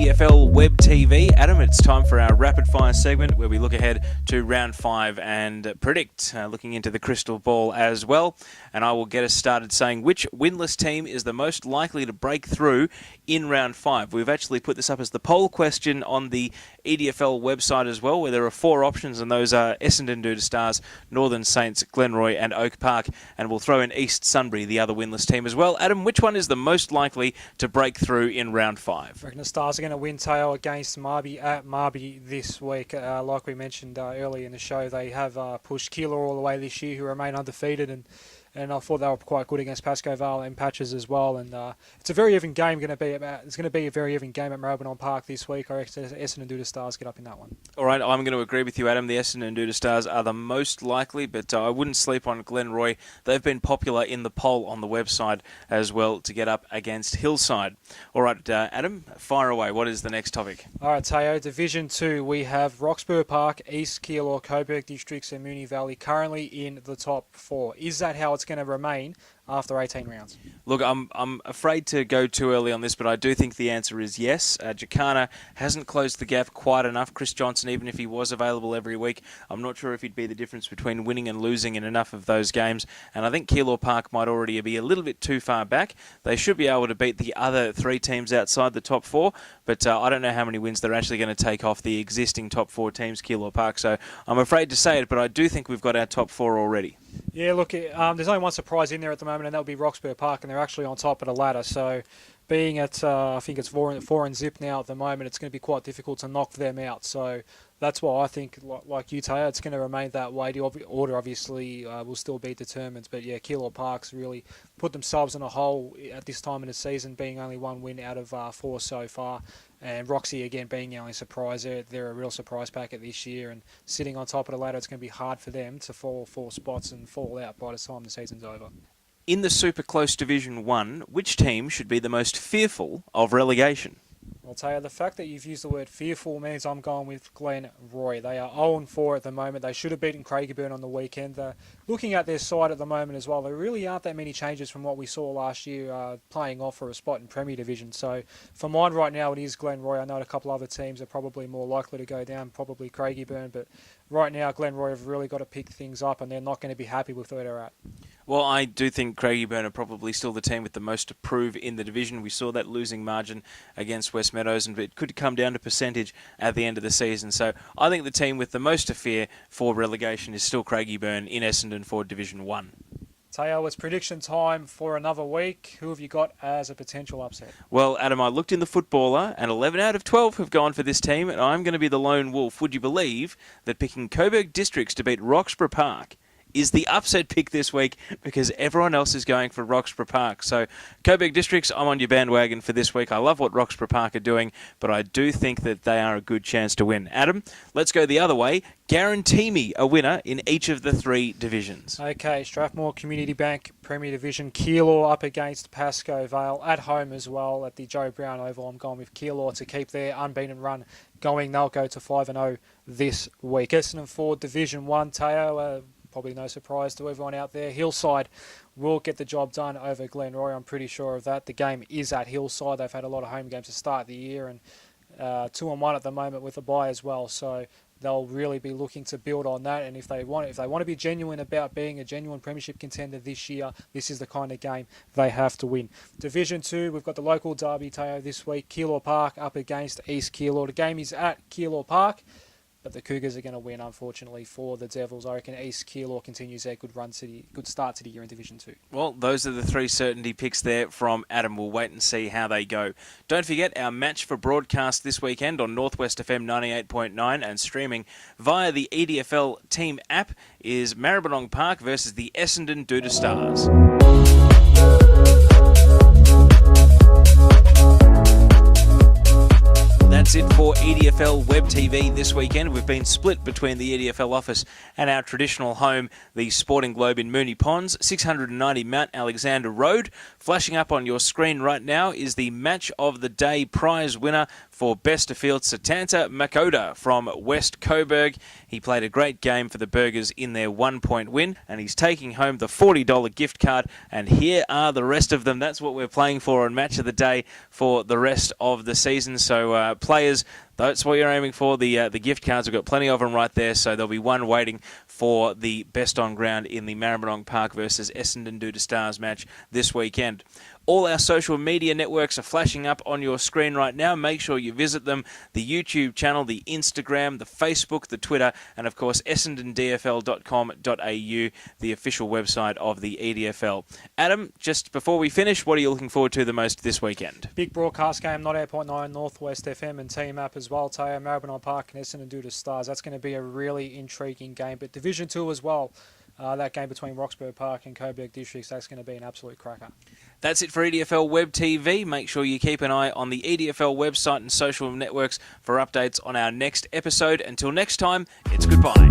EDFL Web TV. Adam, it's time for our rapid fire segment where we look ahead to round 5 and predict, looking into the crystal ball as well. And I will get us started saying which winless team is the most likely to break through in round 5. We've actually put this up as the poll question on the EDFL website as well, where there are 4 options, and those are Essendon Doodle Stars, Northern Saints, Glenroy and Oak Park. And we'll throw in East Sunbury, the other winless team as well. Adam, which one is the most likely to break through in round 5? I reckon the Stars are going to win, Teo, against Marby at Marby this week. Like we mentioned earlier in the show, they have pushed Keilor all the way this year, who remain undefeated, and I thought they were quite good against Pascoe Vale and Patches as well. And it's a very even game. It's going to be a very even game at Maribyrnong Park this week. I reckon Essendon Doodle Stars get up in that one. All right, I'm going to agree with you, Adam. The Essendon Doodle Stars are the most likely, but I wouldn't sleep on Glenroy. They've been popular in the poll on the website as well to get up against Hillside. All right, Adam, fire away. What is the next topic? All right, Teo, Division 2, we have Roxburgh Park, East Keilor, Coburg Districts and Moonee Valley currently in the top 4. Is that how it's going to remain after 18 rounds? Look, I'm afraid to go too early on this, but I do think the answer is yes. Jacana hasn't closed the gap quite enough. Chris Johnson, even if he was available every week, I'm not sure if he'd be the difference between winning and losing in enough of those games. And I think Keilor Park might already be a little bit too far back. They should be able to beat the other 3 teams outside the top 4, but I don't know how many wins they're actually going to take off the existing top 4 teams, Keilor Park. So I'm afraid to say it, but I do think we've got our top 4 already. Yeah, look, there's only one surprise in there at the moment, and that would be Roxburgh Park, and they're actually on top of the ladder. So being at, I think it's 4 and zip now at the moment, it's going to be quite difficult to knock them out. So that's why I think, like you, Teo, it's going to remain that way. The order obviously will still be determined. But yeah, Keilor Park's really put themselves in a hole at this time in the season, being only 1 win out of 4 so far. And Roxy, again, being the only surprise. They're a real surprise packet this year. And sitting on top of the ladder, it's going to be hard for them to fall 4 spots and fall out by the time the season's over. In the super close Division 1, which team should be the most fearful of relegation? I'll tell you, the fact that you've used the word fearful means I'm going with Glenroy. They are 0-4 at the moment. They should have beaten Craigieburn on the weekend. Looking at their side at the moment as well, there really aren't that many changes from what we saw last year, playing off for a spot in Premier Division. So for mine right now, it is Glenroy. I know a couple other teams are probably more likely to go down, probably Craigieburn, but right now Glenroy have really got to pick things up, and they're not going to be happy with where they're at. Well, I do think Craigieburn are probably still the team with the most to prove in the division. We saw that losing margin against West Meadows, and it could come down to percentage at the end of the season. So I think the team with the most to fear for relegation is still Craigieburn in Essendon for Division 1. Teo, it's prediction time for another week. Who have you got as a potential upset? Well, Adam, I looked in the footballer, and 11 out of 12 have gone for this team, and I'm going to be the lone wolf. Would you believe that picking Coburg Districts to beat Roxburgh Park is the upset pick this week, because everyone else is going for Roxburgh Park? So Coburg Districts, I'm on your bandwagon for this week. I love what Roxburgh Park are doing, but I do think that they are a good chance to win. Adam, let's go the other way. Guarantee me a winner in each of the 3 divisions. Okay, Strathmore Community Bank, Premier Division. Keilor up against Pascoe Vale at home as well at the Joe Brown Oval. I'm going with Keilor to keep their unbeaten run going. They'll go to 5-0 this week. Essendon for Division 1, Teo, probably no surprise to everyone out there. Hillside will get the job done over Glenroy. I'm pretty sure of that. The game is at Hillside. They've had a lot of home games to start the year, and 2-1 at the moment with a bye as well. So they'll really be looking to build on that. And if they want to be genuine about being a genuine premiership contender this year, this is the kind of game they have to win. Division 2, we've got the local derby, Teo, this week. Keilor Park up against East Keilor. The game is at Keilor Park, but the Cougars are going to win, unfortunately, for the Devils. I reckon East Keilor continues their good start to the year in Division 2. Well, those are the 3 certainty picks there from Adam. We'll wait and see how they go. Don't forget our match for broadcast this weekend on Northwest FM 98.9 and streaming via the EDFL Team app is Maribyrnong Park versus the Essendon Doodle Stars. That's it for EDFL Web TV this weekend. We've been split between the EDFL office and our traditional home, the Sporting Globe in Moonee Ponds, 690 Mount Alexander Road. Flashing up on your screen right now is the Match of the Day prize winner for Besterfield Satanta Makoda from West Coburg. He played a great game for the Burgers in their 1-point win, and he's taking home the $40 gift card. And here are the rest of them. That's what we're playing for on Match of the Day for the rest of the season. So players, that's what you're aiming for. The gift cards, we've got plenty of them right there. So there'll be one waiting for the best on ground in the Maribyrnong Park versus Essendon Doodle Stars match this weekend. All our social media networks are flashing up on your screen right now. Make sure you visit them. The YouTube channel, the Instagram, the Facebook, the Twitter, and of course essendondfl.com.au, the official website of the EDFL. Adam, just before we finish, what are you looking forward to the most this weekend? Big broadcast game, 98.9 Northwest FM and Team App as well. Teo, Maribyrnong Park and Essendon Doodle Stars. That's going to be a really intriguing game. But Division 2 as well. That game between Roxburgh Park and Coburg Districts, that's going to be an absolute cracker. That's it for EDFL Web TV. Make sure you keep an eye on the EDFL website and social networks for updates on our next episode. Until next time, it's goodbye.